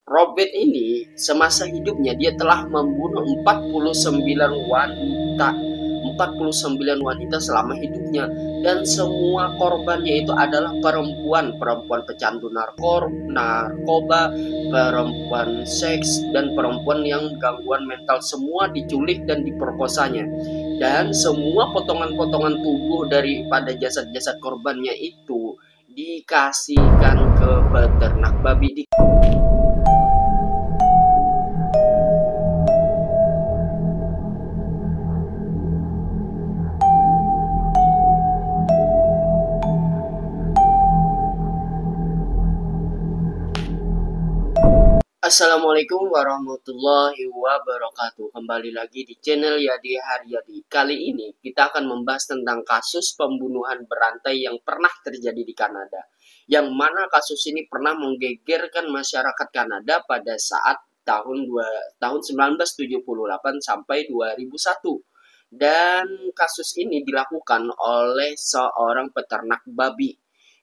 Robert ini semasa hidupnya dia telah membunuh 49 wanita. 49 wanita selama hidupnya, dan semua korbannya itu adalah perempuan pecandu narkoba, perempuan seks, dan perempuan yang gangguan mental. Semua diculik dan diperkosanya, dan semua potongan-potongan tubuh daripada jasad-jasad korbannya itu dikasihkan ke peternak babi. Assalamualaikum warahmatullahi wabarakatuh. Kembali lagi di channel Yadi Haryadi. Kali ini kita akan membahas tentang kasus pembunuhan berantai yang pernah terjadi di Kanada. Yang mana kasus ini pernah menggegerkan masyarakat Kanada pada saat tahun 1978 sampai 2001. Dan kasus ini dilakukan oleh seorang peternak babi,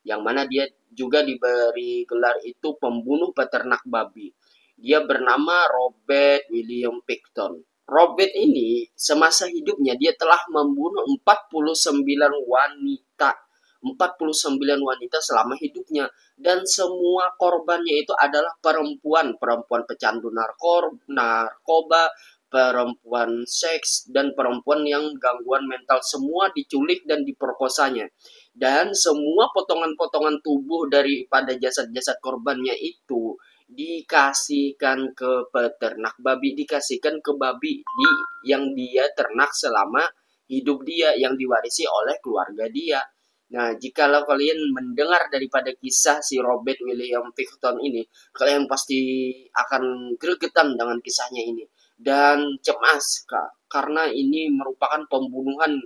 yang mana dia juga diberi gelar itu pembunuh peternak babi. Dia bernama Robert William Pickton. Robert ini semasa hidupnya dia telah membunuh 49 wanita. 49 wanita selama hidupnya, dan semua korbannya itu adalah perempuan pecandu narkoba, perempuan seks, dan perempuan yang gangguan mental. Semua diculik dan diperkosanya, dan semua potongan-potongan tubuh daripada jasad-jasad korbannya itu dikasihkan ke peternak babi, dikasihkan ke babi yang dia ternak selama hidup dia, yang diwarisi oleh keluarga dia. Nah, jikalau kalian mendengar daripada kisah si Robert William Pickton ini, kalian pasti akan gregetan dengan kisahnya ini dan cemas, Kak, karena ini merupakan pembunuhan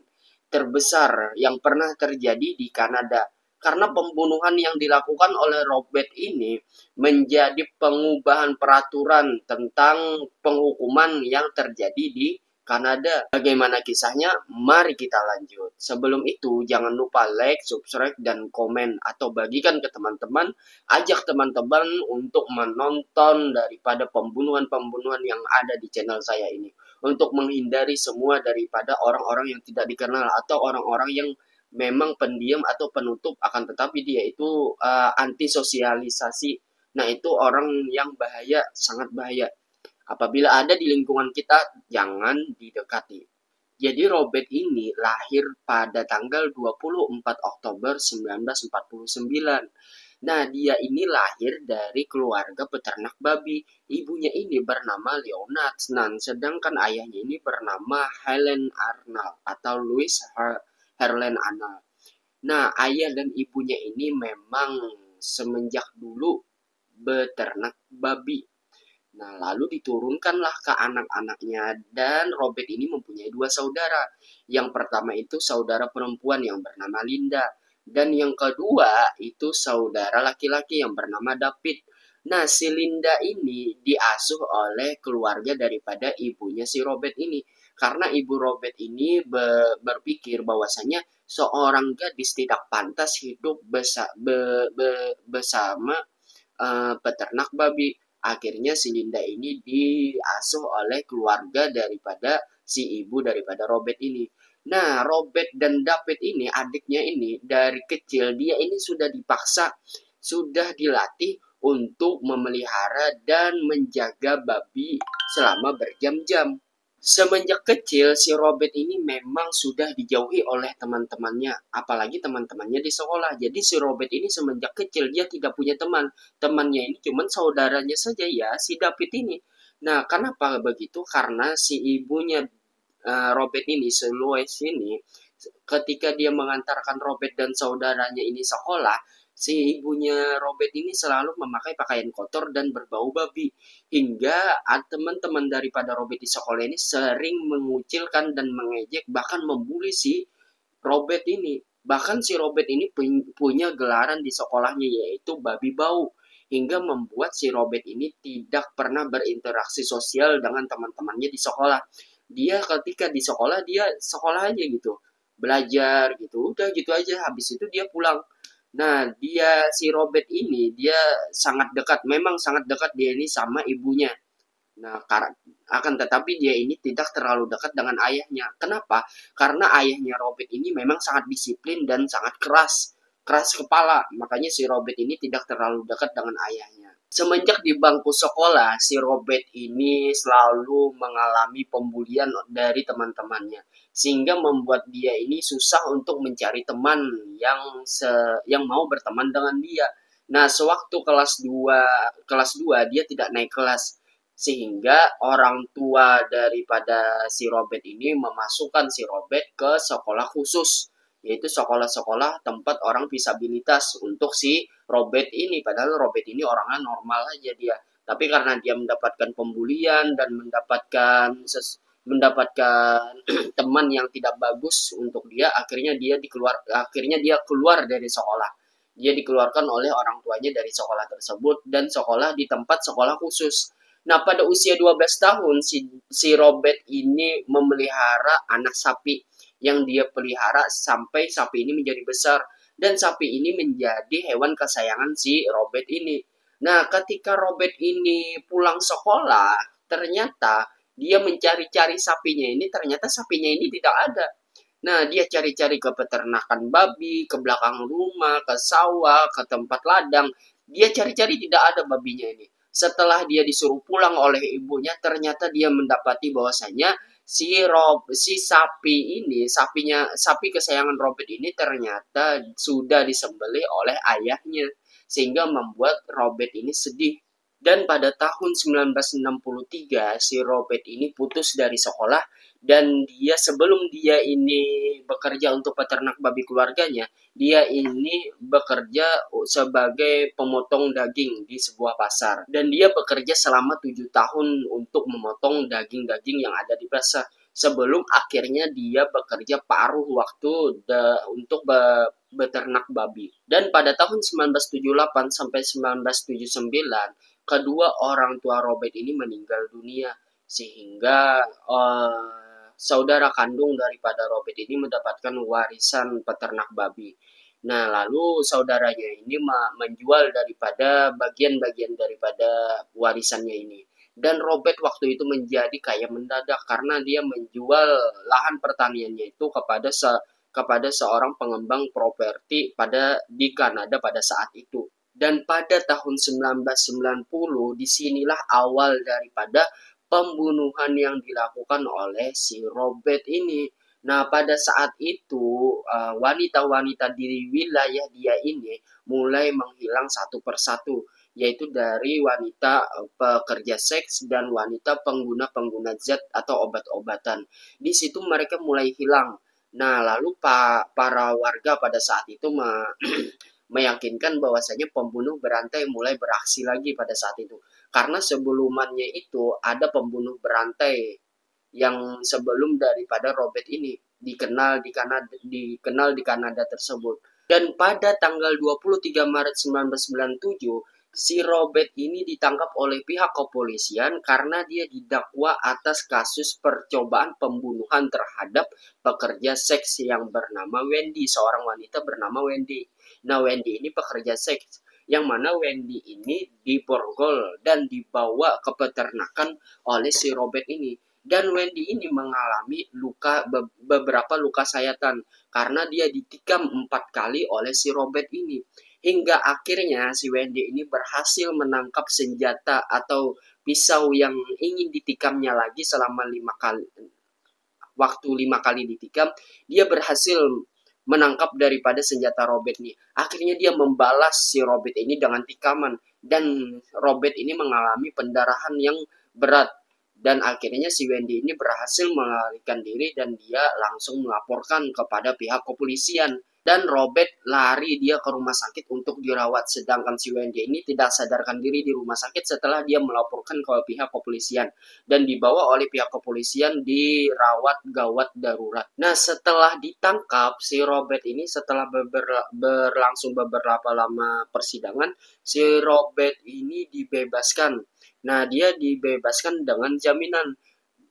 terbesar yang pernah terjadi di Kanada. Karena pembunuhan yang dilakukan oleh Robert ini menjadi pengubahan peraturan tentang penghukuman yang terjadi di Kanada. Bagaimana kisahnya? Mari kita lanjut. Sebelum itu, jangan lupa like, subscribe, dan komen. Atau bagikan ke teman-teman. Ajak teman-teman untuk menonton daripada pembunuhan-pembunuhan yang ada di channel saya ini. Untuk menghindari semua daripada orang-orang yang tidak dikenal atau orang-orang yang memang pendiam atau penutup, akan tetapi dia itu anti sosialisasi. Nah, itu orang yang bahaya, sangat bahaya. Apabila ada di lingkungan kita, jangan didekati. Jadi Robert ini lahir pada tanggal 24 Oktober 1949. Nah, dia ini lahir dari keluarga peternak babi. Ibunya ini bernama Leonard Snan, sedangkan ayahnya ini bernama Helen Arnold atau Louis Harlan Arnold. Nah, ayah dan ibunya ini memang semenjak dulu beternak babi. Nah, lalu diturunkanlah ke anak-anaknya, dan Robert ini mempunyai dua saudara. Yang pertama itu saudara perempuan yang bernama Linda, dan yang kedua itu saudara laki-laki yang bernama David. Nah, si Linda ini diasuh oleh keluarga daripada ibunya si Robert ini. Karena ibu Robert ini berpikir bahwasanya seorang gadis tidak pantas hidup bersama peternak babi. Akhirnya si Linda ini diasuh oleh keluarga daripada si ibu daripada Robert ini. Nah, Robert dan David ini, adiknya ini, dari kecil dia ini sudah dipaksa, sudah dilatih untuk memelihara dan menjaga babi selama berjam-jam. Semenjak kecil, si Robert ini memang sudah dijauhi oleh teman-temannya, apalagi teman-temannya di sekolah. Jadi si Robert ini semenjak kecil dia tidak punya teman. Temannya ini cuma saudaranya saja, ya, si David ini. Nah, kenapa begitu? Karena si ibunya Robert ini, si Louis ini, ketika dia mengantarkan Robert dan saudaranya ini sekolah, si ibunya Robert ini selalu memakai pakaian kotor dan berbau babi. Hingga teman-teman daripada Robert di sekolah ini sering mengucilkan dan mengejek, bahkan membuli si Robert ini. Bahkan si Robert ini punya gelaran di sekolahnya, yaitu babi bau. Hingga membuat si Robert ini tidak pernah berinteraksi sosial dengan teman-temannya di sekolah. Dia ketika di sekolah, dia sekolah aja gitu. Belajar gitu, udah gitu aja. Habis itu dia pulang. Nah, si Robert ini dia sangat dekat, memang sangat dekat dia ini sama ibunya. Nah, akan tetapi dia ini tidak terlalu dekat dengan ayahnya. Kenapa? Karena ayahnya Robert ini memang sangat disiplin dan sangat keras, keras kepala. Makanya si Robert ini tidak terlalu dekat dengan ayahnya. Semenjak di bangku sekolah, si Robert ini selalu mengalami pembulian dari teman-temannya, sehingga membuat dia ini susah untuk mencari teman yang yang mau berteman dengan dia. Nah, sewaktu kelas 2 dia tidak naik kelas, sehingga orang tua daripada si Robert ini memasukkan si Robert ke sekolah khusus, yaitu sekolah-sekolah tempat orang disabilitas untuk si Robert ini. Padahal Robert ini orangnya normal aja dia. Tapi karena dia mendapatkan pembulian dan mendapatkan teman yang tidak bagus untuk dia, akhirnya dia keluar dari sekolah. Dia dikeluarkan oleh orang tuanya dari sekolah tersebut dan sekolah di tempat sekolah khusus. Nah, pada usia 12 tahun, si Robert ini memelihara anak sapi yang dia pelihara sampai sapi ini menjadi besar. Dan sapi ini menjadi hewan kesayangan si Robert ini. Nah, ketika Robert ini pulang sekolah, ternyata dia mencari-cari sapinya ini, ternyata sapinya ini tidak ada. Nah, dia cari-cari ke peternakan babi, ke belakang rumah, ke sawah, ke tempat ladang. Dia cari-cari tidak ada babinya ini. Setelah dia disuruh pulang oleh ibunya, ternyata dia mendapati bahwasanya si sapi ini, sapi kesayangan Robert ini ternyata sudah disembelih oleh ayahnya, sehingga membuat Robert ini sedih. Dan pada tahun 1963 si Robert ini putus dari sekolah, dan sebelum dia ini bekerja untuk peternak babi keluarganya, dia ini bekerja sebagai pemotong daging di sebuah pasar. Dan dia bekerja selama 7 tahun untuk memotong daging-daging yang ada di pasar. Sebelum akhirnya dia bekerja paruh waktu untuk beternak babi. Dan pada tahun 1978 sampai 1979, kedua orang tua Robert ini meninggal dunia, sehingga saudara kandung daripada Robert ini mendapatkan warisan peternak babi. Nah, lalu saudaranya ini menjual daripada bagian-bagian daripada warisannya ini. Dan Robert waktu itu menjadi kaya mendadak karena dia menjual lahan pertaniannya itu kepada seorang pengembang properti di Kanada pada saat itu. Dan pada tahun 1990, disinilah awal daripada pembunuhan yang dilakukan oleh si Robert ini. Nah, pada saat itu wanita-wanita di wilayah dia ini mulai menghilang satu persatu, yaitu dari wanita pekerja seks dan wanita pengguna-pengguna zat atau obat-obatan. Di situ mereka mulai hilang. Nah, lalu para warga pada saat itu meyakinkan bahwasanya pembunuh berantai mulai beraksi lagi pada saat itu. Karena sebelumnya itu ada pembunuh berantai yang sebelum daripada Robert ini dikenal di Kanada tersebut. Dan pada tanggal 23 Maret 1997, si Robert ini ditangkap oleh pihak kepolisian karena dia didakwa atas kasus percobaan pembunuhan terhadap pekerja seks yang bernama Wendy, seorang wanita bernama Wendy. Nah, Wendy ini pekerja seks, yang mana Wendy ini diborgol dan dibawa ke peternakan oleh si Robert ini. Dan Wendy ini mengalami beberapa luka sayatan karena dia ditikam 4 kali oleh si Robert ini. Hingga akhirnya si Wendy ini berhasil menangkap senjata atau pisau yang ingin ditikamnya lagi selama 5 kali. Waktu 5 kali ditikam, dia berhasil menangkap daripada senjata Robert ini. Akhirnya dia membalas si Robert ini dengan tikaman, dan Robert ini mengalami pendarahan yang berat. Dan akhirnya si Wendy ini berhasil melarikan diri dan dia langsung melaporkan kepada pihak kepolisian. Dan Robert lari dia ke rumah sakit untuk dirawat, sedangkan si Wendy ini tidak sadarkan diri di rumah sakit setelah dia melaporkan ke pihak kepolisian dan dibawa oleh pihak kepolisian dirawat gawat darurat. Nah, setelah ditangkap si Robert ini, setelah berlangsung beberapa lama persidangan, si Robert ini dibebaskan. Nah, dia dibebaskan dengan jaminan.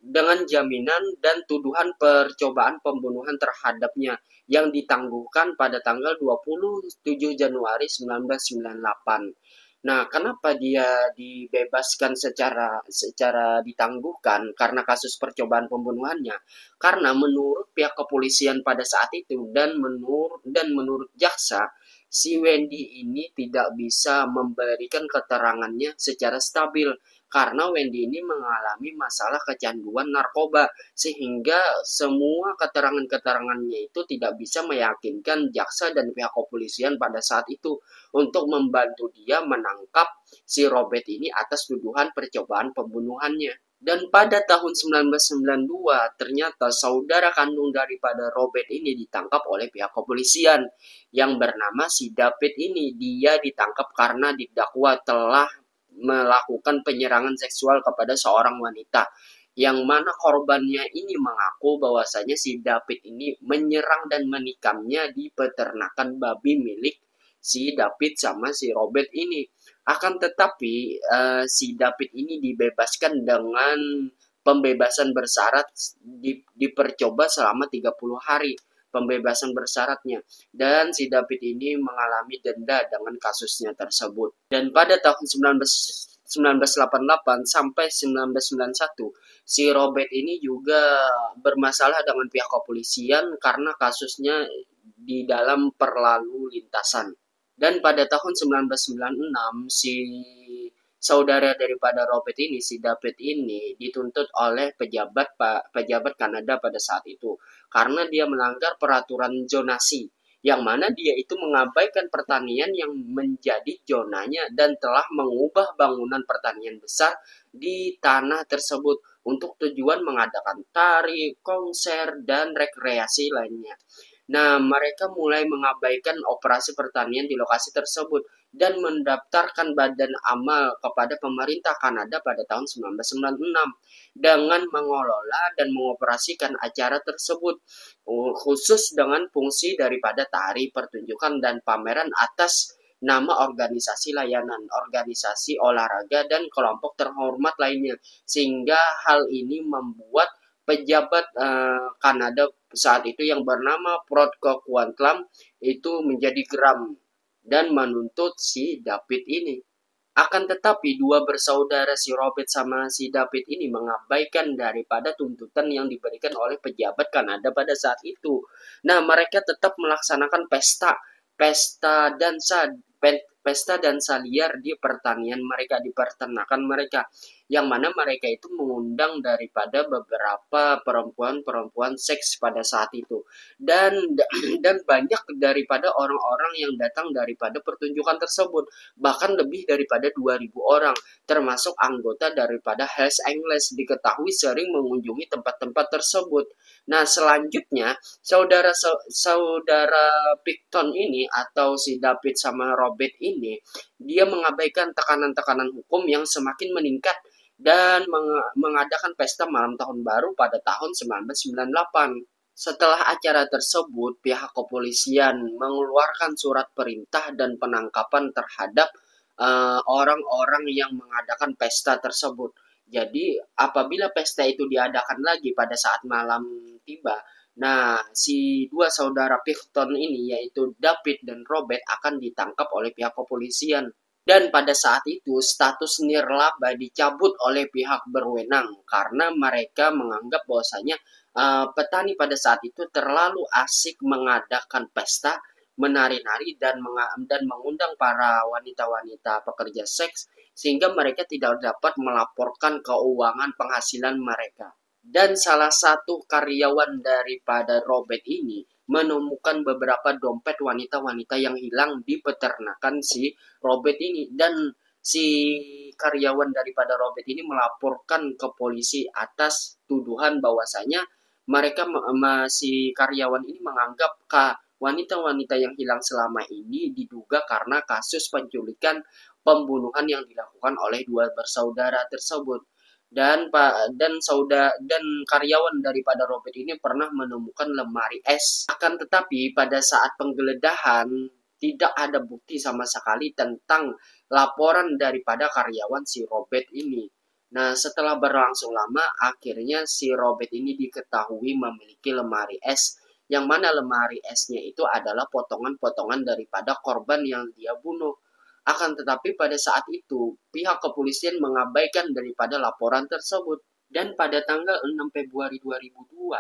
dengan jaminan dan tuduhan percobaan pembunuhan terhadapnya yang ditangguhkan pada tanggal 27 Januari 1998. Nah, kenapa dia dibebaskan secara ditangguhkan karena kasus percobaan pembunuhannya? Karena menurut pihak kepolisian pada saat itu dan menurut jaksa, si Wendy ini tidak bisa memberikan keterangannya secara stabil karena Wendy ini mengalami masalah kecanduan narkoba sehingga semua keterangan-keterangannya itu tidak bisa meyakinkan jaksa dan pihak kepolisian pada saat itu untuk membantu dia menangkap si Robert ini atas tuduhan percobaan pembunuhannya. Dan pada tahun 1992, ternyata saudara kandung daripada Robert ini ditangkap oleh pihak kepolisian yang bernama si David ini. Dia ditangkap karena didakwa telah melakukan penyerangan seksual kepada seorang wanita. Yang mana korbannya ini mengaku bahwasanya si David ini menyerang dan menikamnya di peternakan babi milik si David sama si Robert ini. Akan tetapi si David ini dibebaskan dengan pembebasan bersyarat dipercoba selama 30 hari pembebasan bersyaratnya dan si David ini mengalami denda dengan kasusnya tersebut. Dan pada tahun 1988 sampai 1991 si Robert ini juga bermasalah dengan pihak kepolisian karena kasusnya di dalam perlalu lintasan. Dan pada tahun 1996 si saudara daripada Robert ini, si David ini dituntut oleh pejabat Kanada pada saat itu karena dia melanggar peraturan zonasi yang mana dia itu mengabaikan pertanian yang menjadi zonanya dan telah mengubah bangunan pertanian besar di tanah tersebut untuk tujuan mengadakan tari, konser, dan rekreasi lainnya. Nah, mereka mulai mengabaikan operasi pertanian di lokasi tersebut dan mendaftarkan badan amal kepada pemerintah Kanada pada tahun 1996 dengan mengelola dan mengoperasikan acara tersebut khusus dengan fungsi daripada tari, pertunjukan, dan pameran atas nama organisasi layanan, organisasi olahraga, dan kelompok terhormat lainnya. Sehingga hal ini membuat pejabat Kanada saat itu yang bernama Prodko Kwantlam itu menjadi geram dan menuntut si David ini. Akan tetapi dua bersaudara si Robert sama si David ini mengabaikan daripada tuntutan yang diberikan oleh pejabat Kanada pada saat itu. Nah, mereka tetap melaksanakan pesta dansa pesta dansa liar di pertanian mereka, di peternakan mereka, yang mana mereka itu mengundang daripada beberapa perempuan-perempuan seks pada saat itu dan dan banyak daripada orang-orang yang datang daripada pertunjukan tersebut, bahkan lebih daripada 2.000 orang termasuk anggota daripada Hells Angels diketahui sering mengunjungi tempat-tempat tersebut. Nah, selanjutnya saudara Picton ini atau si David sama Robert ini dia mengabaikan tekanan-tekanan hukum yang semakin meningkat dan mengadakan pesta malam tahun baru pada tahun 1998. Setelah acara tersebut, pihak kepolisian mengeluarkan surat perintah dan penangkapan terhadap orang-orang yang mengadakan pesta tersebut. Jadi, apabila pesta itu diadakan lagi pada saat malam tiba, nah, si dua saudara Picton ini, yaitu David dan Robert, akan ditangkap oleh pihak kepolisian. Dan pada saat itu, status nirlaba dicabut oleh pihak berwenang karena mereka menganggap bahwasanya petani pada saat itu terlalu asik mengadakan pesta, menari-nari, dan mengundang para wanita-wanita pekerja seks sehingga mereka tidak dapat melaporkan keuangan penghasilan mereka. Dan salah satu karyawan daripada Robert ini menemukan beberapa dompet wanita-wanita yang hilang di peternakan si Robert ini dan si karyawan daripada Robert ini melaporkan ke polisi atas tuduhan bahwasanya mereka si karyawan ini menganggap wanita-wanita yang hilang selama ini diduga karena kasus penculikan pembunuhan yang dilakukan oleh dua bersaudara tersebut. Dan karyawan daripada Robert ini pernah menemukan lemari es. Akan tetapi pada saat penggeledahan tidak ada bukti sama sekali tentang laporan daripada karyawan si Robert ini. Nah, setelah berlangsung lama, akhirnya si Robert ini diketahui memiliki lemari es, yang mana lemari esnya itu adalah potongan-potongan daripada korban yang dia bunuh. Akan tetapi pada saat itu, pihak kepolisian mengabaikan daripada laporan tersebut. Dan pada tanggal 6 Februari 2002,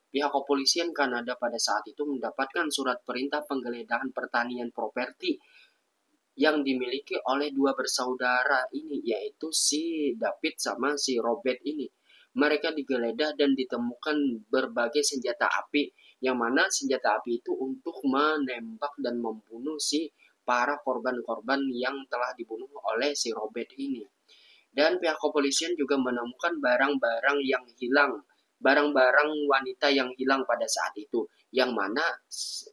pihak kepolisian Kanada pada saat itu mendapatkan surat perintah penggeledahan pertanian properti yang dimiliki oleh dua bersaudara ini, yaitu si David sama si Robert ini. Mereka digeledah dan ditemukan berbagai senjata api, yang mana senjata api itu untuk menembak dan membunuh si para korban-korban yang telah dibunuh oleh si Robert ini. Dan pihak kepolisian juga menemukan barang-barang yang hilang, barang-barang wanita yang hilang pada saat itu, yang mana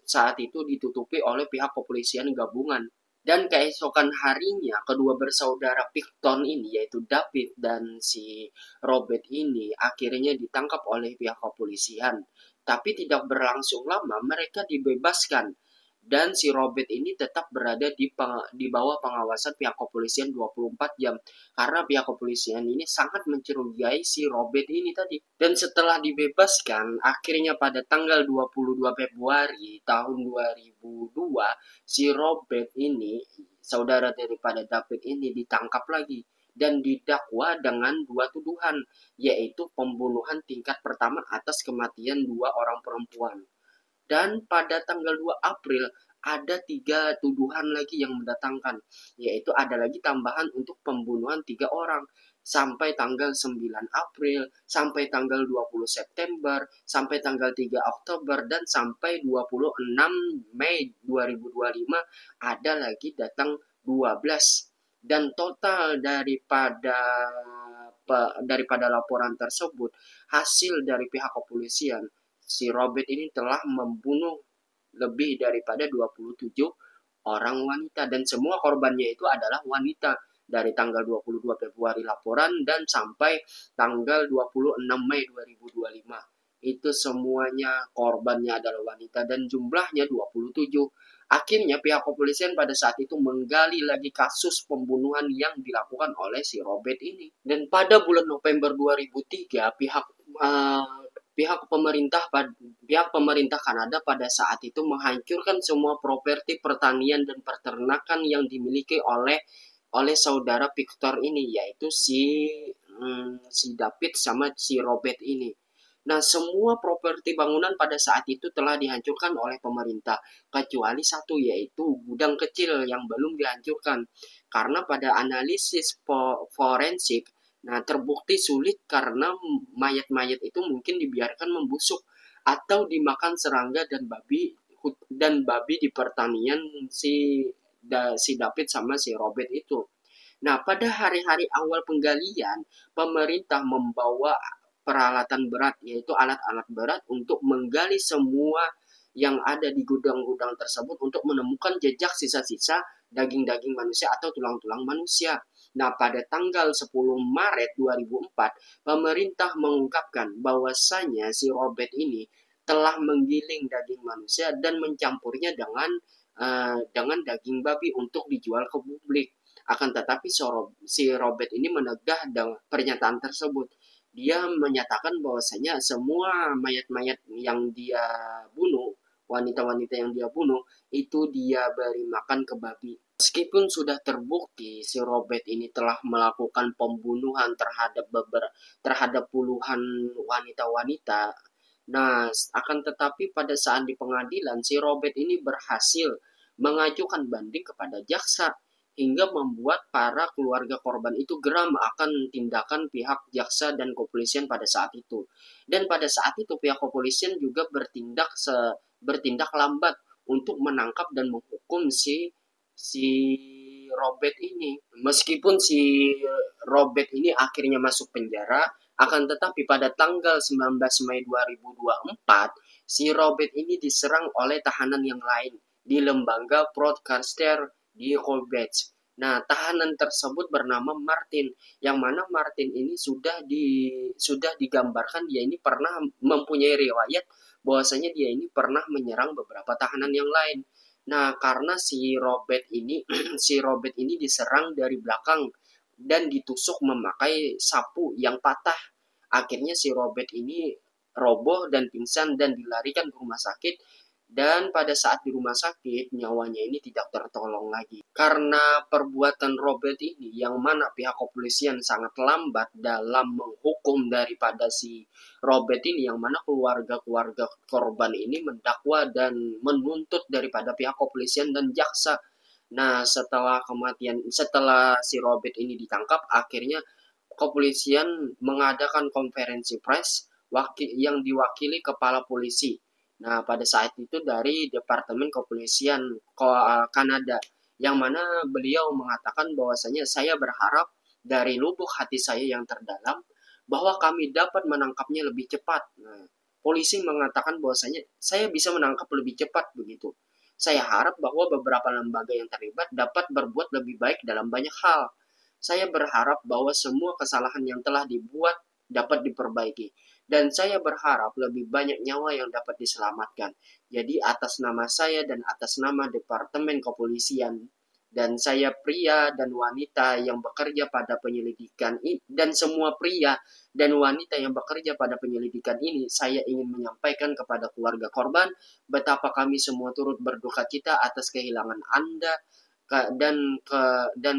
saat itu ditutupi oleh pihak kepolisian gabungan. Dan keesokan harinya, kedua bersaudara Picton ini, yaitu David dan si Robert ini, akhirnya ditangkap oleh pihak kepolisian. Tapi tidak berlangsung lama, mereka dibebaskan. Dan si Robert ini tetap berada di bawah pengawasan pihak kepolisian 24 jam. Karena pihak kepolisian ini sangat mencurigai si Robert ini tadi. Dan setelah dibebaskan, akhirnya pada tanggal 22 Februari tahun 2002, si Robert ini, saudara daripada David ini, ditangkap lagi dan didakwa dengan dua tuduhan, yaitu pembunuhan tingkat pertama atas kematian dua orang perempuan. Dan pada tanggal 2 April ada tiga tuduhan lagi yang mendatangkan, yaitu ada lagi tambahan untuk pembunuhan tiga orang sampai tanggal 9 April, sampai tanggal 20 September, sampai tanggal 3 Oktober, dan sampai 26 Mei 2025 ada lagi datang 12. Dan total daripada laporan tersebut, hasil dari pihak kepolisian, si Robert ini telah membunuh lebih daripada 27 orang wanita, dan semua korbannya itu adalah wanita dari tanggal 22 Februari laporan dan sampai tanggal 26 Mei 2025. Itu semuanya korbannya adalah wanita dan jumlahnya 27. Akhirnya pihak kepolisian pada saat itu menggali lagi kasus pembunuhan yang dilakukan oleh si Robert ini. Dan pada bulan November 2003, pihak pemerintah Kanada pada saat itu menghancurkan semua properti pertanian dan peternakan yang dimiliki oleh saudara Victor ini, yaitu si David sama si Robert ini. Nah, semua properti bangunan pada saat itu telah dihancurkan oleh pemerintah, kecuali satu, yaitu gudang kecil yang belum dihancurkan. Karena pada analisis forensik, nah, terbukti sulit karena mayat-mayat itu mungkin dibiarkan membusuk atau dimakan serangga dan babi di pertanian si David sama si Robert itu. Nah, pada hari-hari awal penggalian, pemerintah membawa peralatan berat, yaitu alat-alat berat untuk menggali semua yang ada di gudang-gudang tersebut untuk menemukan jejak sisa-sisa daging-daging manusia atau tulang-tulang manusia. Nah, pada tanggal 10 Maret 2004, pemerintah mengungkapkan bahwasanya si Robert ini telah menggiling daging manusia dan mencampurnya dengan daging babi untuk dijual ke publik. Akan tetapi si Robert ini menegah dengan pernyataan tersebut. Dia menyatakan bahwasanya semua mayat-mayat yang dia bunuh, wanita-wanita yang dia bunuh, itu dia beri makan ke babi. Meskipun sudah terbukti si Robert ini telah melakukan pembunuhan terhadap puluhan wanita-wanita, nah, akan tetapi pada saat di pengadilan, si Robert ini berhasil mengajukan banding kepada jaksa hingga membuat para keluarga korban itu geram akan tindakan pihak jaksa dan kepolisian pada saat itu. Dan pada saat itu pihak kepolisian juga bertindak lambat untuk menangkap dan menghukum si Robert ini. Meskipun si Robert ini akhirnya masuk penjara, akan tetapi pada tanggal 19 Mei 2024, si Robert ini diserang oleh tahanan yang lain di lembaga Broadcaster di Quebec. Nah, tahanan tersebut bernama Martin, yang mana Martin ini sudah digambarkan dia ini pernah mempunyai riwayat bahwasanya dia ini pernah menyerang beberapa tahanan yang lain. Nah, karena si Robert ini si Robert ini diserang dari belakang dan ditusuk memakai sapu yang patah. Akhirnya si Robert ini roboh dan pingsan dan dilarikan ke rumah sakit, dan pada saat di rumah sakit nyawanya ini tidak tertolong lagi. Karena perbuatan Robert ini yang mana pihak kepolisian sangat lambat dalam menghukum daripada si Robert ini, yang mana keluarga-keluarga korban ini mendakwa dan menuntut daripada pihak kepolisian dan jaksa. Nah, setelah si Robert ini ditangkap, akhirnya kepolisian mengadakan konferensi pers yang diwakili kepala polisi. Nah, pada saat itu dari Departemen Kepolisian Kanada, yang mana beliau mengatakan bahwasanya saya berharap dari lubuk hati saya yang terdalam bahwa kami dapat menangkapnya lebih cepat. Nah, polisi mengatakan bahwasanya saya bisa menangkap lebih cepat begitu. Saya harap bahwa beberapa lembaga yang terlibat dapat berbuat lebih baik dalam banyak hal. Saya berharap bahwa semua kesalahan yang telah dibuat dapat diperbaiki. Dan saya berharap lebih banyak nyawa yang dapat diselamatkan. Jadi atas nama saya dan atas nama Departemen Kepolisian, dan saya pria dan wanita yang bekerja pada penyelidikan ini, dan semua pria dan wanita yang bekerja pada penyelidikan ini, saya ingin menyampaikan kepada keluarga korban betapa kami semua turut berduka cita atas kehilangan Anda, dan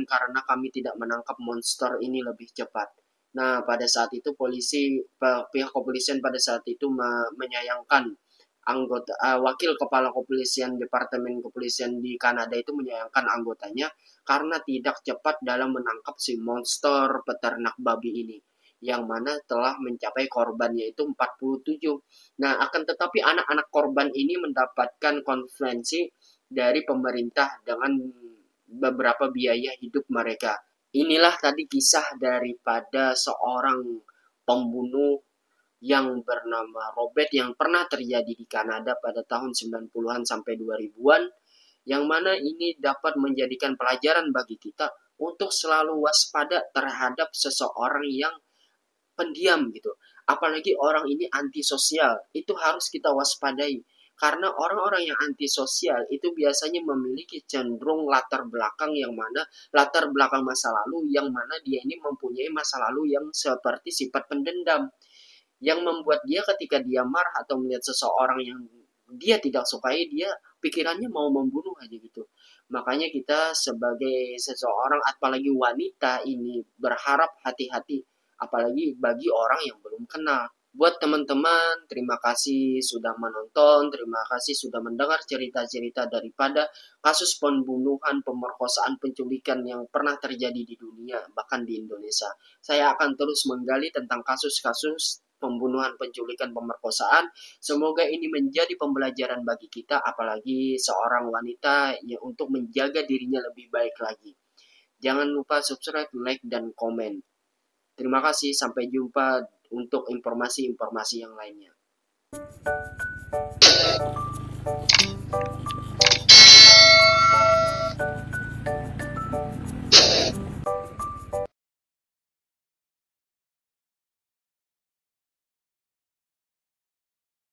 karena kami tidak menangkap monster ini lebih cepat. Nah, pada saat itu pihak kepolisian pada saat itu menyayangkan wakil kepala kepolisian Departemen Kepolisian di Kanada itu menyayangkan anggotanya karena tidak cepat dalam menangkap si monster peternak babi ini, yang mana telah mencapai korbannya itu 47. Nah, akan tetapi anak-anak korban ini mendapatkan konferensi dari pemerintah dengan beberapa biaya hidup mereka. Inilah tadi kisah daripada seorang pembunuh yang bernama Robert yang pernah terjadi di Kanada pada tahun 90-an sampai 2000-an, yang mana ini dapat menjadikan pelajaran bagi kita untuk selalu waspada terhadap seseorang yang pendiam gitu. Apalagi orang ini antisosial, itu harus kita waspadai. Karena orang-orang yang antisosial itu biasanya memiliki cenderung latar belakang yang mana latar belakang masa lalu, yang mana dia ini mempunyai masa lalu yang seperti sifat pendendam, yang membuat dia ketika dia marah atau melihat seseorang yang dia tidak sukai, dia pikirannya mau membunuh aja gitu. Makanya kita sebagai seseorang, apalagi wanita ini, berharap hati-hati, apalagi bagi orang yang belum kenal. Buat teman-teman, terima kasih sudah menonton, terima kasih sudah mendengar cerita-cerita daripada kasus pembunuhan, pemerkosaan, penculikan yang pernah terjadi di dunia, bahkan di Indonesia. Saya akan terus menggali tentang kasus-kasus pembunuhan, penculikan, pemerkosaan. Semoga ini menjadi pembelajaran bagi kita, apalagi seorang wanita yang untuk menjaga dirinya lebih baik lagi. Jangan lupa subscribe, like, dan komen. Terima kasih, sampai jumpa untuk informasi-informasi yang lainnya.